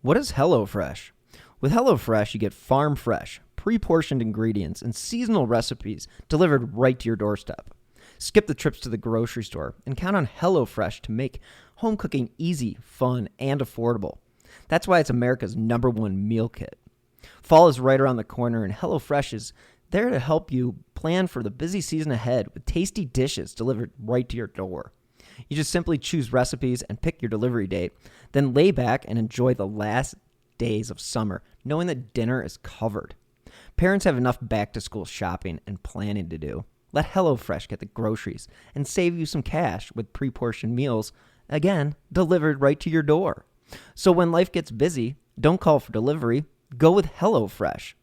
What is HelloFresh? With HelloFresh, you get farm fresh, pre-portioned ingredients and seasonal recipes delivered right to your doorstep. Skip the trips to the grocery store and count on HelloFresh to make home cooking easy, fun, and affordable. That's why it's America's #1 meal kit. Fall is right around the corner, and HelloFresh is there to help you plan for the busy season ahead with tasty dishes delivered right to your door. You just simply choose recipes and pick your delivery date, then lay back and enjoy the last days of summer, knowing that dinner is covered. Parents have enough back-to-school shopping and planning to do. Let HelloFresh get the groceries and save you some cash with pre-portioned meals, again, delivered right to your door. So when life gets busy, don't call for delivery, go with HelloFresh.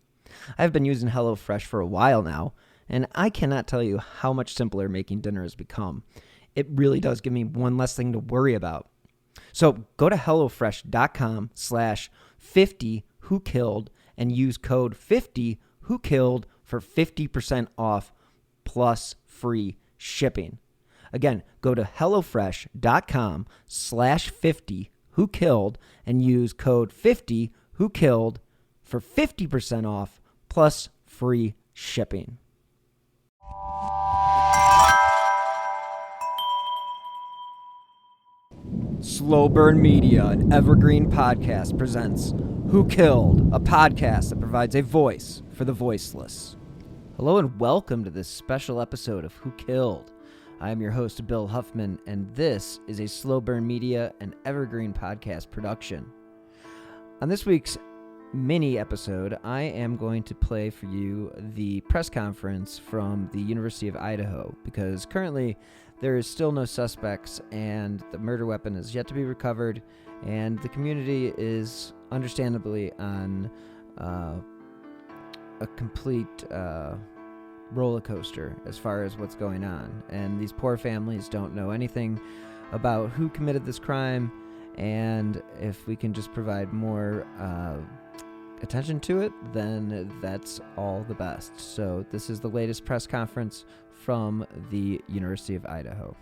I've been using HelloFresh for a while now, and I cannot tell you how much simpler making dinner has become. It really does give me one less thing to worry about. So go to HelloFresh.com/50whokilled and use code 50whokilled for 50% off plus free shipping. Again, go to HelloFresh.com/50whokilled and use code 50whokilled for 50% off plus free shipping. Slow Burn Media, an evergreen podcast, presents Who Killed, a podcast that provides a voice for the voiceless. Hello and welcome to this special episode of Who Killed. I am your host, Bill Huffman, and this is a Slow Burn Media and evergreen podcast production. On this week's mini episode, I am going to play for you the press conference from the University of Idaho, because currently there is still no suspects and the murder weapon is yet to be recovered, and the community is understandably on a complete roller coaster as far as what's going on. And these poor families don't know anything about who committed this crime, and if we can just provide more attention to it, then that's all the best. So this is the latest press conference from the University of Idaho.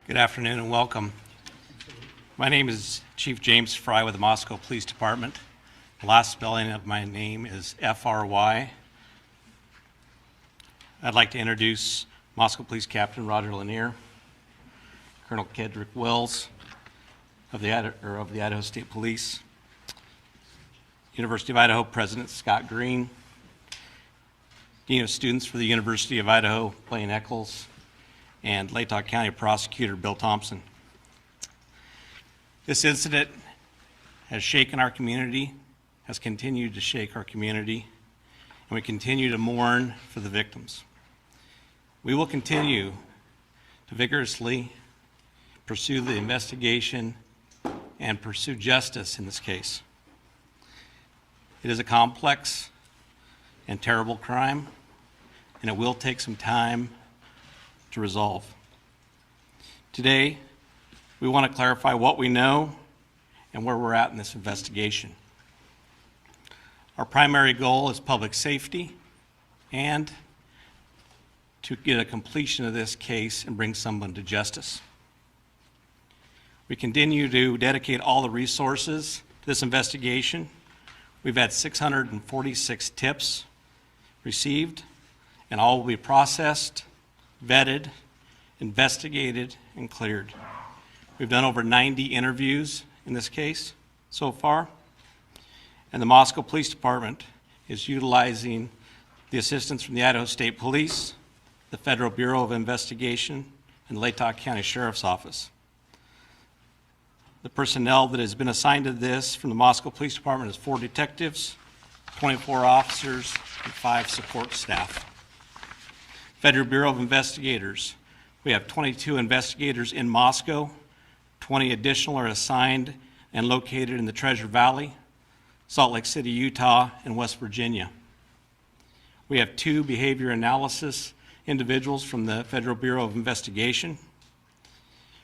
Good afternoon and welcome. My name is Chief James Fry with the Moscow Police Department. The last spelling of my name is F-R-Y. I'd like to introduce Moscow Police Captain Roger Lanier, Colonel Kedrick Wells of the Idaho State Police, University of Idaho President Scott Green, Dean of Students for the University of Idaho, Blaine Eccles, and Latah County Prosecutor Bill Thompson. This incident has shaken our community, has continued to shake our community, and we continue to mourn for the victims. We will continue to vigorously pursue the investigation and pursue justice in this case. It is a complex and terrible crime, and it will take some time to resolve. Today, we want to clarify what we know and where we're at in this investigation. Our primary goal is public safety and to get a completion of this case and bring someone to justice. We continue to dedicate all the resources to this investigation. We've had 646 tips received, and all will be processed, vetted, investigated, and cleared. We've done over 90 interviews in this case so far, and the Moscow Police Department is utilizing the assistance from the Idaho State Police, the Federal Bureau of Investigation, and Latah County Sheriff's Office. The personnel that has been assigned to this from the Moscow Police Department is 4 detectives, 24 officers, and 5 support staff. Federal Bureau of Investigators, we have 22 investigators in Moscow, 20 additional are assigned and located in the Treasure Valley, Salt Lake City, Utah, and West Virginia. We have 2 behavior analysis individuals from the Federal Bureau of Investigation.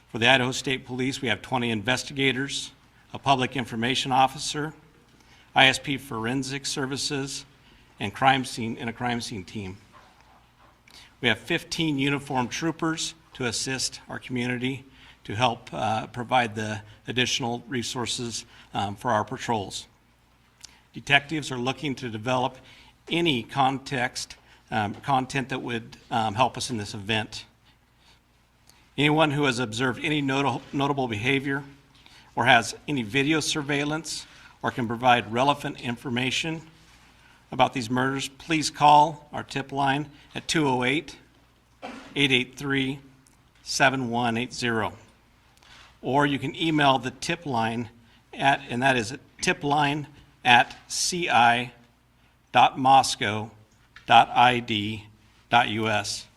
For the Idaho State Police, we have 20 investigators, a public information officer, ISP Forensic Services, and a crime scene team. We have 15 uniformed troopers to assist our community, to help provide the additional resources for our patrols. Detectives are looking to develop any content that would help us in this event. Anyone who has observed any notable behavior or has any video surveillance or can provide relevant information about these murders, please call our tip line at 208-883-7180. Or you can email the tip line and that is tipline@ci.moscow.id.us.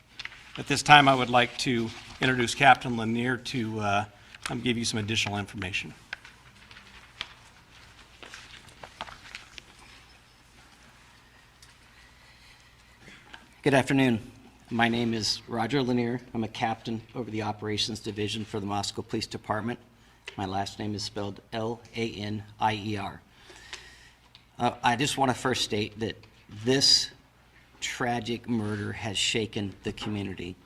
At this time, I would like to introduce Captain Lanier to give you some additional information. Good afternoon. My name is Roger Lanier. I'm a captain over the Operations Division for the Moscow Police Department. My last name is spelled Lanier. I just want to first state that this tragic murder has shaken the community.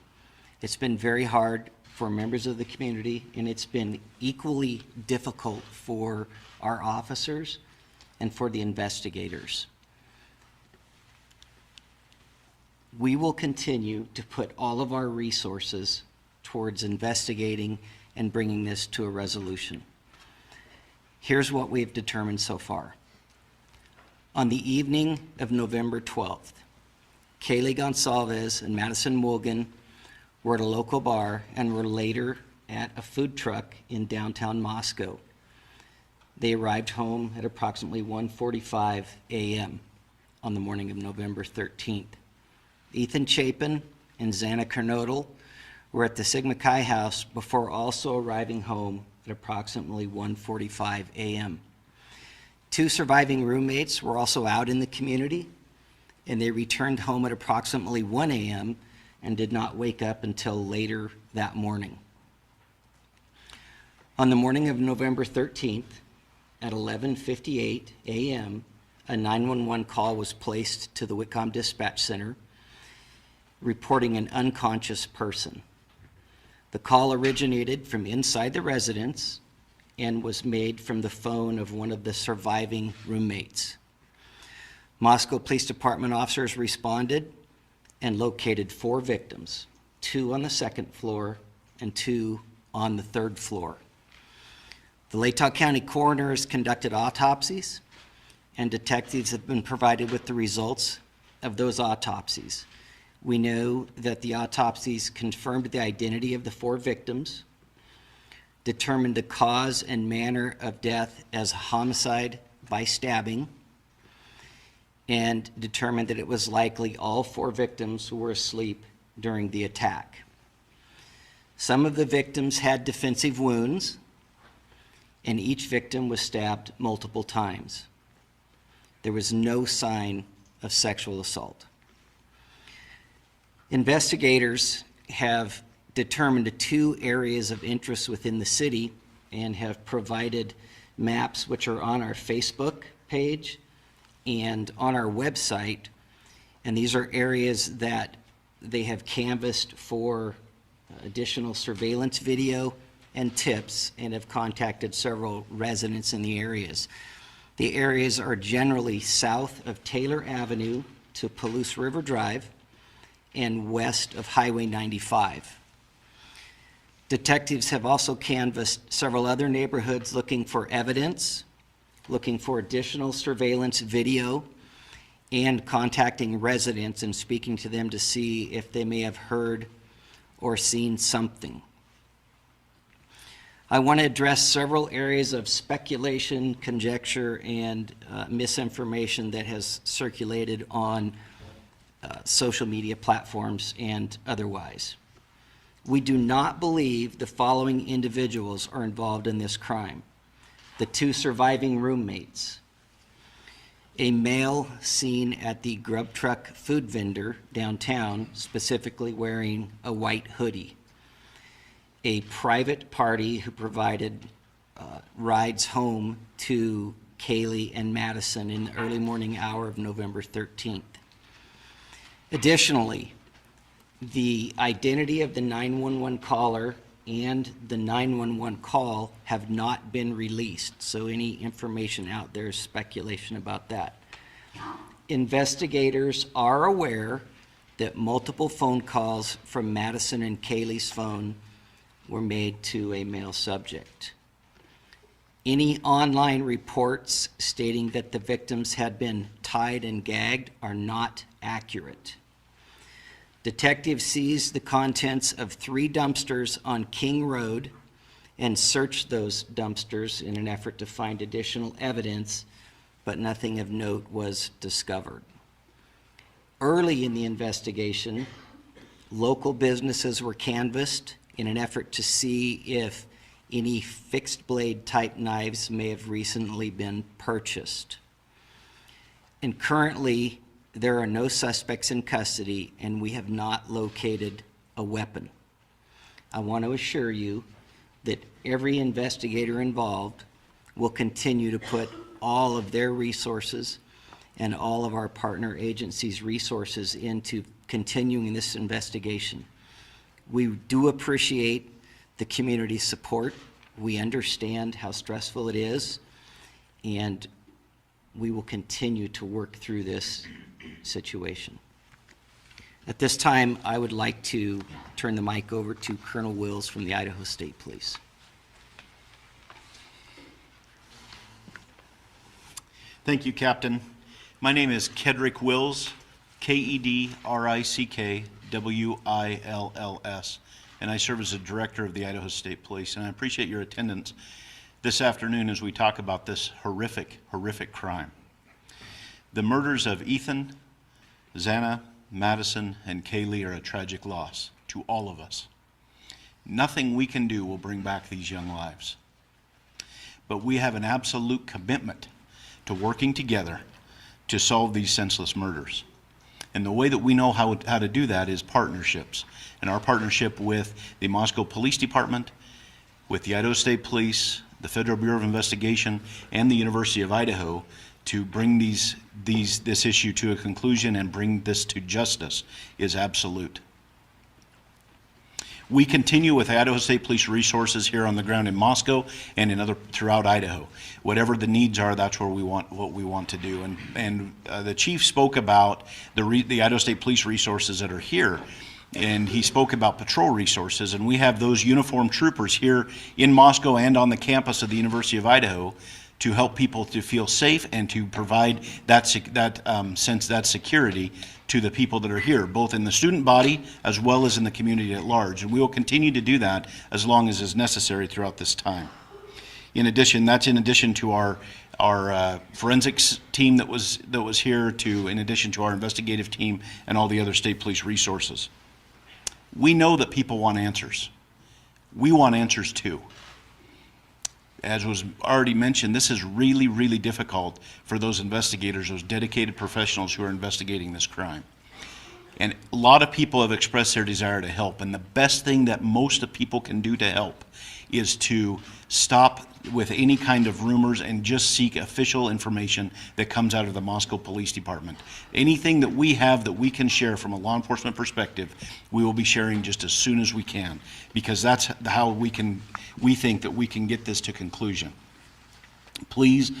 It's been very hard for members of the community, and it's been equally difficult for our officers and for the investigators. We will continue to put all of our resources towards investigating and bringing this to a resolution. Here's what we've determined so far. On the evening of November 12th, Kaylee Goncalves and Madison Mogen were at a local bar and were later at a food truck in downtown Moscow. They arrived home at approximately 1:45 a.m. on the morning of November 13th. Ethan Chapin and Xana Kernodle were at the Sigma Chi house before also arriving home at approximately 1:45 a.m. Two surviving roommates were also out in the community, and they returned home at approximately 1 a.m. and did not wake up until later that morning. On the morning of November 13th, at 11:58 a.m., a 911 call was placed to the Whitcomb Dispatch Center reporting an unconscious person. The call originated from inside the residence and was made from the phone of one of the surviving roommates. Moscow Police Department officers responded and located 4 victims, 2 on the 2nd floor and 2 on the 3rd floor. The Latah County coroners conducted autopsies, and detectives have been provided with the results of those autopsies. We know that the autopsies confirmed the identity of the 4 victims, determined the cause and manner of death as homicide by stabbing, and determined that it was likely all 4 victims were asleep during the attack. Some of the victims had defensive wounds, and each victim was stabbed multiple times. There was no sign of sexual assault. Investigators have determined 2 areas of interest within the city and have provided maps which are on our Facebook page and on our website. And these are areas that they have canvassed for additional surveillance video and tips and have contacted several residents in the areas. The areas are generally south of Taylor Avenue to Palouse River Drive and west of Highway 95. Detectives have also canvassed several other neighborhoods looking for evidence, looking for additional surveillance video, and contacting residents and speaking to them to see if they may have heard or seen something. I want to address several areas of speculation, conjecture, and misinformation that has circulated on social media platforms and otherwise. We do not believe the following individuals are involved in this crime: the 2 surviving roommates, a male seen at the Grub Truck food vendor downtown, specifically wearing a white hoodie, a private party who provided rides home to Kaylee and Madison in the early morning hour of November 13th. Additionally, the identity of the 911 caller and the 911 call have not been released. So any information out there is speculation about that. Investigators are aware that multiple phone calls from Madison and Kaylee's phone were made to a male subject. Any online reports stating that the victims had been tied and gagged are not accurate. Detectives seized the contents of 3 dumpsters on King Road and searched those dumpsters in an effort to find additional evidence, but nothing of note was discovered. Early in the investigation, local businesses were canvassed in an effort to see if any fixed blade type knives may have recently been purchased. And currently, there are no suspects in custody, and we have not located a weapon. I want to assure you that every investigator involved will continue to put all of their resources and all of our partner agencies' resources into continuing this investigation. We do appreciate the community support. We understand how stressful it is, and we will continue to work through this situation. At this time, I would like to turn the mic over to Colonel Wills from the Idaho State Police. Thank you, Captain. My name is Kedrick Wills, Kedrick-Wills, and I serve as the Director of the Idaho State Police. And I appreciate your attendance this afternoon as we talk about this horrific, horrific crime. The murders of Ethan, Xana, Madison, and Kaylee are a tragic loss to all of us. Nothing we can do will bring back these young lives. But we have an absolute commitment to working together to solve these senseless murders. And the way that we know how to do that is partnerships. And our partnership with the Moscow Police Department, with the Idaho State Police, the Federal Bureau of Investigation, and the University of Idaho to bring this issue to a conclusion and bring this to justice is absolute. We continue with Idaho State Police resources here on the ground in Moscow and throughout Idaho. Whatever the needs are, that's what we want to do. And the chief spoke about the Idaho State Police resources that are here, and he spoke about patrol resources. And we have those uniformed troopers here in Moscow and on the campus of the University of Idaho to help people to feel safe and to provide that security to the people that are here, both in the student body as well as in the community at large. And we will continue to do that as long as is necessary throughout this time. In addition, that's in addition to our forensics team that was here, in addition to our investigative team and all the other state police resources. We know that people want answers. We want answers too. As was already mentioned, this is really, really difficult for those investigators, those dedicated professionals who are investigating this crime. And a lot of people have expressed their desire to help, and the best thing that most of people can do to help is to stop with any kind of rumors and just seek official information that comes out of the Moscow Police Department. Anything that we have that we can share from a law enforcement perspective, we will be sharing just as soon as we can, because that's how we think that we can get this to conclusion. Please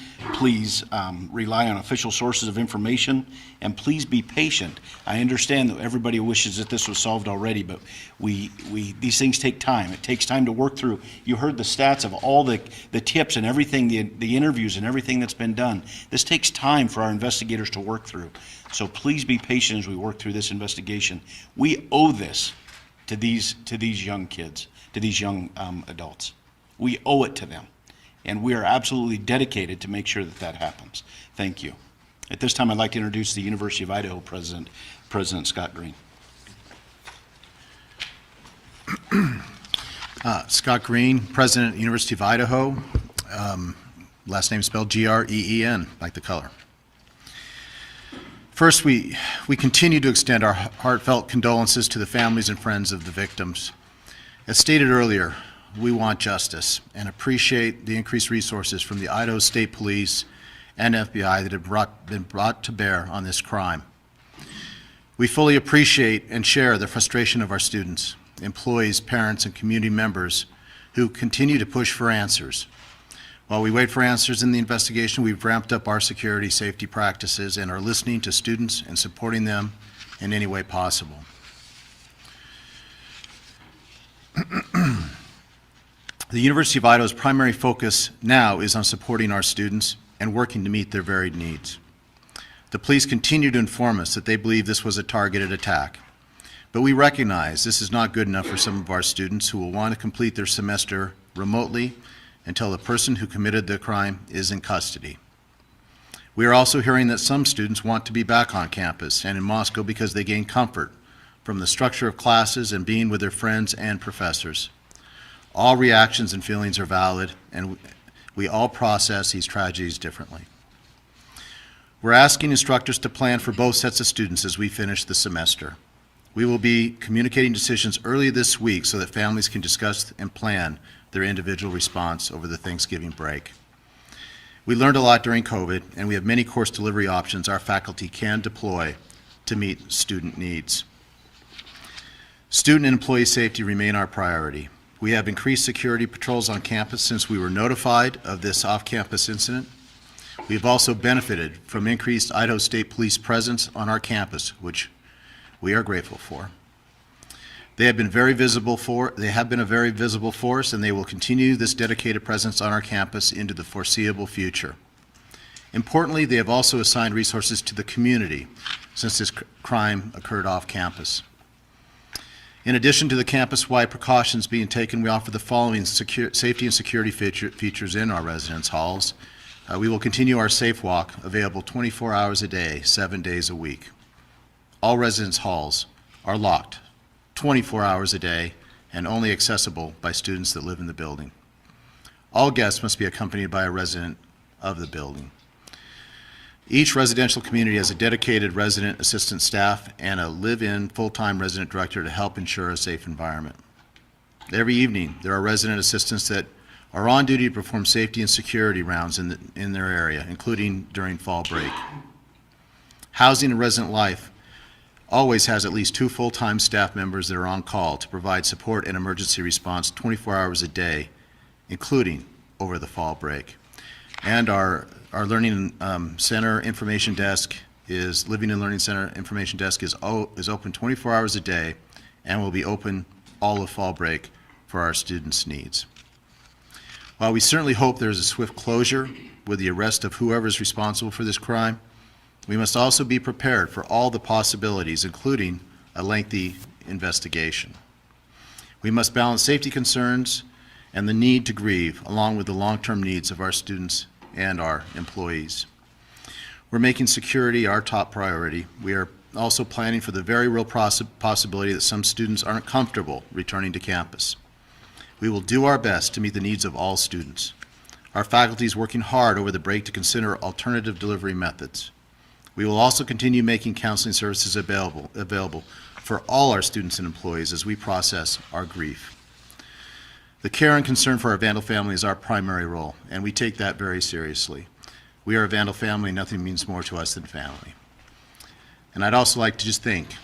rely on official sources of information, and please be patient. I understand that everybody wishes that this was solved already, but these things take time. It takes time to work through. You heard the stats of all the tips and everything, the interviews and everything that's been done. This takes time for our investigators to work through. So please be patient as we work through this investigation. We owe this to these young kids, to these young adults. We owe it to them. And we are absolutely dedicated to make sure that that happens. Thank you. At this time, I'd like to introduce the University of Idaho President Scott Green. Scott Green, President, University of Idaho. Last name spelled Green, like the color. First, we continue to extend our heartfelt condolences to the families and friends of the victims. As stated earlier, we want justice and appreciate the increased resources from the Idaho State Police and FBI that have been brought to bear on this crime. We fully appreciate and share the frustration of our students employees, parents, and community members who continue to push for answers. While we wait for answers in the investigation, we've ramped up our security safety practices and are listening to students and supporting them in any way possible. The University of Idaho's primary focus now is on supporting our students and working to meet their varied needs. The police continue to inform us that they believe this was a targeted attack, but we recognize this is not good enough for some of our students who will want to complete their semester remotely until the person who committed the crime is in custody. We are also hearing that some students want to be back on campus and in Moscow because they gain comfort from the structure of classes and being with their friends and professors. All reactions and feelings are valid, and we all process these tragedies differently. We're asking instructors to plan for both sets of students as we finish the semester. We will be communicating decisions early this week so that families can discuss and plan their individual response over the Thanksgiving break. We learned a lot during COVID, and we have many course delivery options our faculty can deploy to meet student needs. Student and employee safety remain our priority. We have increased security patrols on campus since we were notified of this off-campus incident. We have also benefited from increased Idaho State Police presence on our campus, which we are grateful for. They have been a very visible force, and they will continue this dedicated presence on our campus into the foreseeable future. Importantly, they have also assigned resources to the community since this crime occurred off campus. In addition to the campus-wide precautions being taken, we offer the following safety and security features in our residence halls. We will continue our Safe Walk, available 24 hours a day, 7 days a week. All residence halls are locked 24 hours a day and only accessible by students that live in the building. All guests must be accompanied by a resident of the building. Each residential community has a dedicated resident assistant staff and a live-in full-time resident director to help ensure a safe environment. Every evening, there are resident assistants that are on duty to perform safety and security rounds in their area, including during fall break. Housing and resident life always has at least 2 full-time staff members that are on call to provide support and emergency response 24 hours a day, including over the fall break. And our Learning Center Information Desk Living and Learning Center Information Desk is open 24 hours a day and will be open all of fall break for our students' needs. While we certainly hope there is a swift closure with the arrest of whoever is responsible for this crime, we must also be prepared for all the possibilities, including a lengthy investigation. We must balance safety concerns and the need to grieve, along with the long-term needs of our students and our employees. We're making security our top priority. We are also planning for the very real possibility that some students aren't comfortable returning to campus. We will do our best to meet the needs of all students. Our faculty is working hard over the break to consider alternative delivery methods. We will also continue making counseling services available for all our students and employees as we process our grief. The care and concern for our Vandal family is our primary role, and we take that very seriously. We are a Vandal family, nothing means more to us than family. And I'd also like to just thank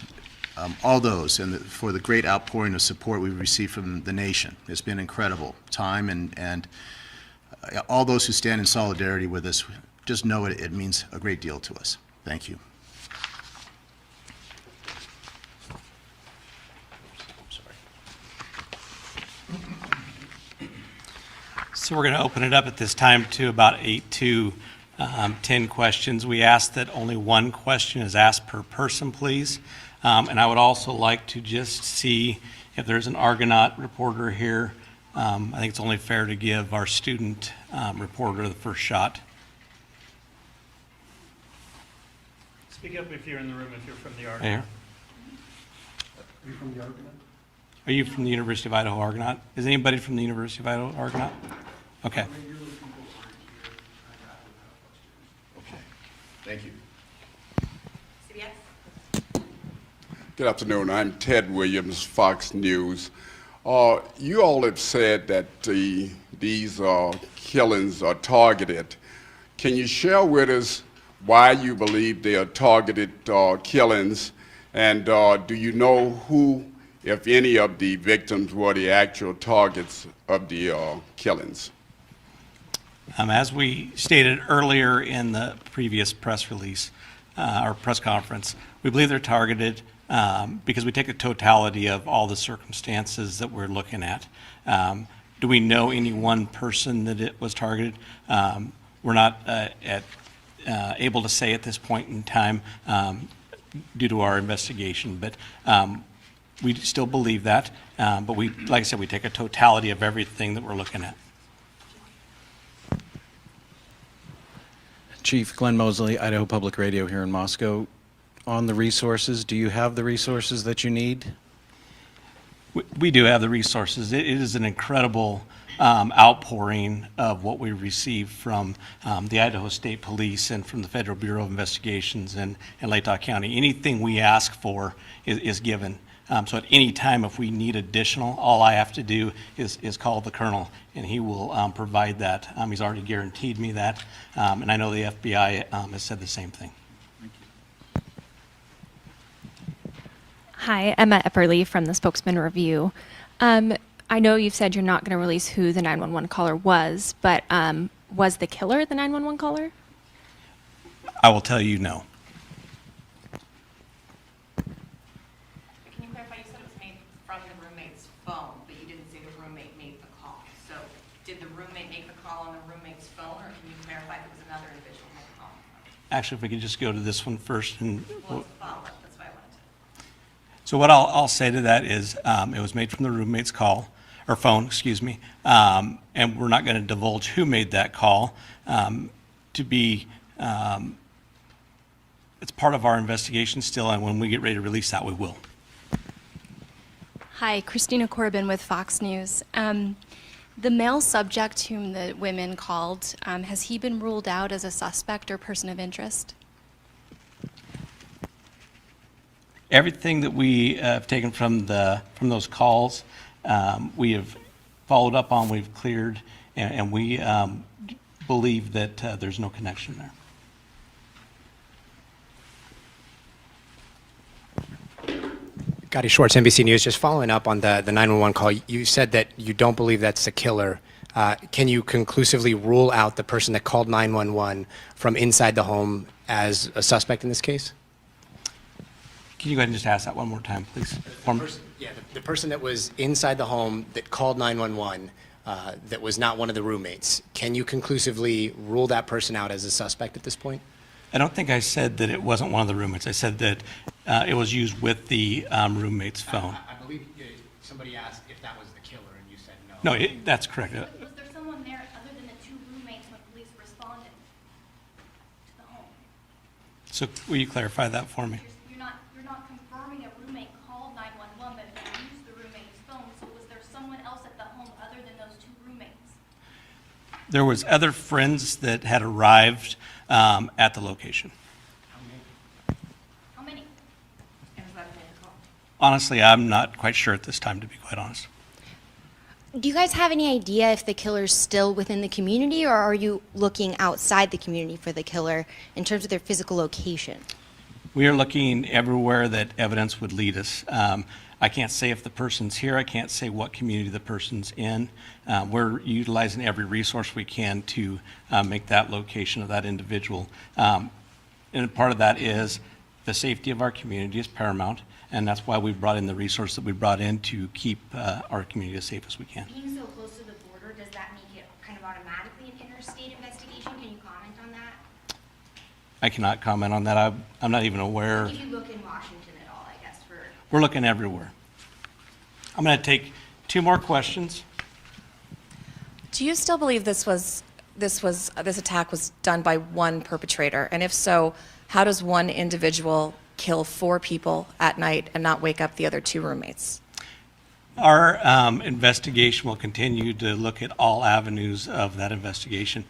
all those for the great outpouring of support we've received from the nation. It's been incredible time, and all those who stand in solidarity with us, just know it means a great deal to us. Thank you. So we're going to open it up at this time to about 8 to 10 questions. We ask that only one question is asked per person, please. And I would also like to just see if there's an Argonaut reporter here. I think it's only fair to give our student reporter the first shot. Speak up if you're in the room, if you're from the Argonaut. Here. Are you from the Argonaut? Are you from the University of Idaho Argonaut? Is anybody from the University of Idaho Argonaut? Okay. Okay. Thank you. CBS. Good afternoon. I'm Ted Williams, Fox News. You all have said that these killings are targeted. Can you share with us why you believe they are targeted killings, and do you know who if any of the victims were the actual targets of the killings? As we stated earlier in the previous press release, or press conference, we believe they're targeted because we take a totality of all the circumstances that we're looking at. Do we know any one person that it was targeted? We're not able to say at this point in time due to our investigation, but we still believe that. But we, like I said, we take a totality of everything that we're looking at. Chief Glenn Mosley, Idaho Public Radio here in Moscow. On the resources, do you have the resources that you need? We do have the resources. It is an incredible outpouring of what we receive from the Idaho State Police and from the Federal Bureau of Investigations and Latah County. Anything we ask for is given. So at any time, if we need additional, all I have to do is call the colonel, and he will provide that. He's already guaranteed me that, and I know the FBI has said the same thing. Hi, Emma Epperly from the Spokesman Review. I know you've said you're not going to release who the 911 caller was, but was the killer the 911 caller? I will tell you no. Can you clarify, you said it was made from the roommate's phone, but you didn't say the roommate made the call. So did the roommate make the call on the roommate's phone, or can you clarify if it was another individual who made the call? Actually, if we could just go to this one first. And Well, it's a follow-up, that's why I wanted to. so what I'll say to that is it was made from the roommate's call, or phone, excuse me, and we're not going to divulge who made that call. It's part of our investigation still, and when we get ready to release that, we will. Hi, Christina Corbin with Fox News. The male subject whom the women called, has he been ruled out as a suspect or person of interest? Everything that we have taken from those calls, we have followed up on, we've cleared, and we believe that there's no connection there. Gotti Schwartz, NBC News. Just following up on the 911 call, you said that you don't believe that's the killer. Can you conclusively rule out the person that called 911 from inside the home as a suspect in this case? Can you go ahead and just ask that one more time, please? The person that was inside the home that called 911 that was not one of the roommates. Can you conclusively rule that person out as a suspect at this point? I don't think I said that it wasn't one of the roommates. I said that it was used with the roommate's phone. I believe somebody asked if that was the killer, and you said no. No, that's correct. Was there someone there other than the two roommates when police responded to the home? So will you clarify that for me? You're not confirming a roommate called 911, but you used the roommate's phone. So was there someone else at the home other than those two roommates? There was other friends that had arrived at the location. How many? And was that who made the call? Honestly, I'm not quite sure at this time, to be quite honest. Do you guys have any idea if the killer's still within the community, or are you looking outside the community for the killer in terms of their physical location? We are looking everywhere that evidence would lead us. I can't say if the person's here. I can't say what community the person's in. We're utilizing every resource we can to make that location of that individual. And part of that is the safety of our community is paramount, and that's why we've brought in the resource that we brought in to keep our community as safe as we can. Being so close to the border, does that make it kind of automatically an interstate investigation? Can you comment on that? I cannot comment on that. I'm not even aware. If you look in Washington at all, I guess, for... We're looking everywhere. I'm going to take two more questions. Do you still believe this attack was done by one perpetrator? And if so, how does one individual kill 4 people at night and not wake up the other 2 roommates? Our investigation will continue to look at all avenues of that investigation.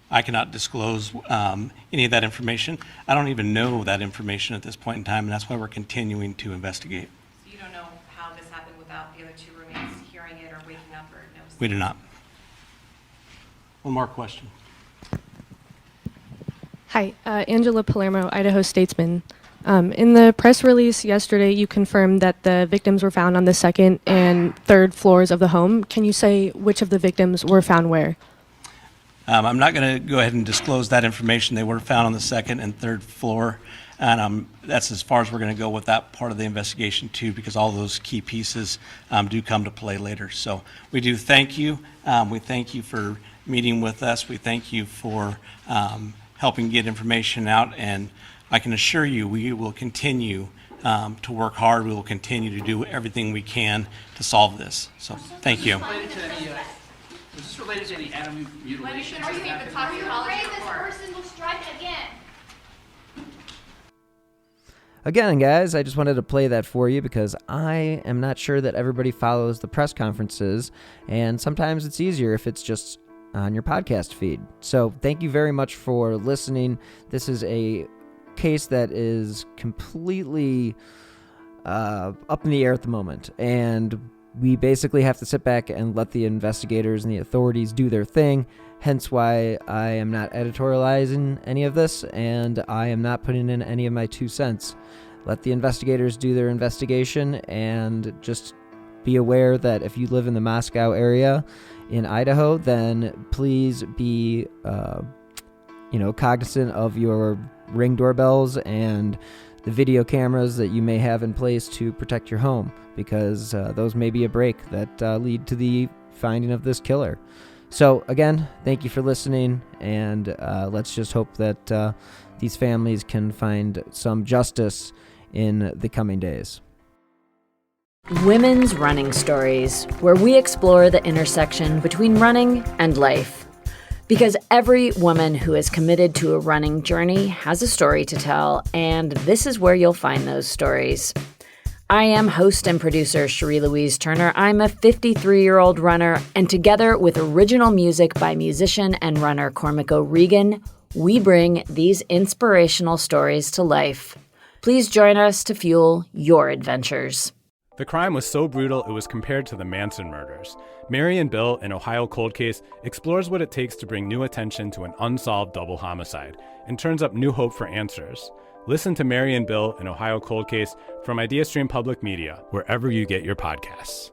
I cannot disclose any of that information. I don't even know that information at this point in time, and that's why we're continuing to investigate. So you don't know how this happened without the other 2 roommates hearing it or waking up or noticing? We do not. One more question. Hi, Angela Palermo, Idaho Statesman. In the press release yesterday, you confirmed that the victims were found on the second and third floors of the home. Can you say which of the victims were found where? I'm not going to go ahead and disclose that information. They were found on the second and third floor, and that's as far as we're going to go with that part of the investigation too, because all those key pieces do come to play later. So we do thank you. We thank you for meeting with us. We thank you for helping get information out, and I can assure you we will continue to work hard. We will continue to do everything we can to solve this. So thank you. Was this related to any atom mutilation? Are you even talking about this person will strike again? Again, guys, I just wanted to play that for you because I am not sure that everybody follows the press conferences, and sometimes it's easier if it's just on your podcast feed. So thank you very much for listening. This is a case that is completely up in the air at the moment, and we basically have to sit back and let the investigators and the authorities do their thing, hence why I am not editorializing any of this, and I am not putting in any of my 2 cents. Let the investigators do their investigation, and just be aware that if you live in the Moscow area in Idaho, then please be cognizant of your Ring doorbells and the video cameras that you may have in place to protect your home, because those may be a break that lead to the finding of this killer. So again, thank you for listening, and let's just hope that these families can find some justice in the coming days. Women's Running Stories, where we explore the intersection between running and life. Because every woman who is committed to a running journey has a story to tell, and this is where you'll find those stories. I am host and producer Cherie Louise Turner. I'm a 53-year-old runner, and together with original music by musician and runner Cormac O'Regan, we bring these inspirational stories to life. Please join us to fuel your adventures. The crime was so brutal it was compared to the Manson murders. Mary and Bill, an Ohio cold case, explores what it takes to bring new attention to an unsolved double homicide and turns up new hope for answers. Listen to Mary and Bill, an Ohio cold case from IdeaStream Public Media, wherever you get your podcasts.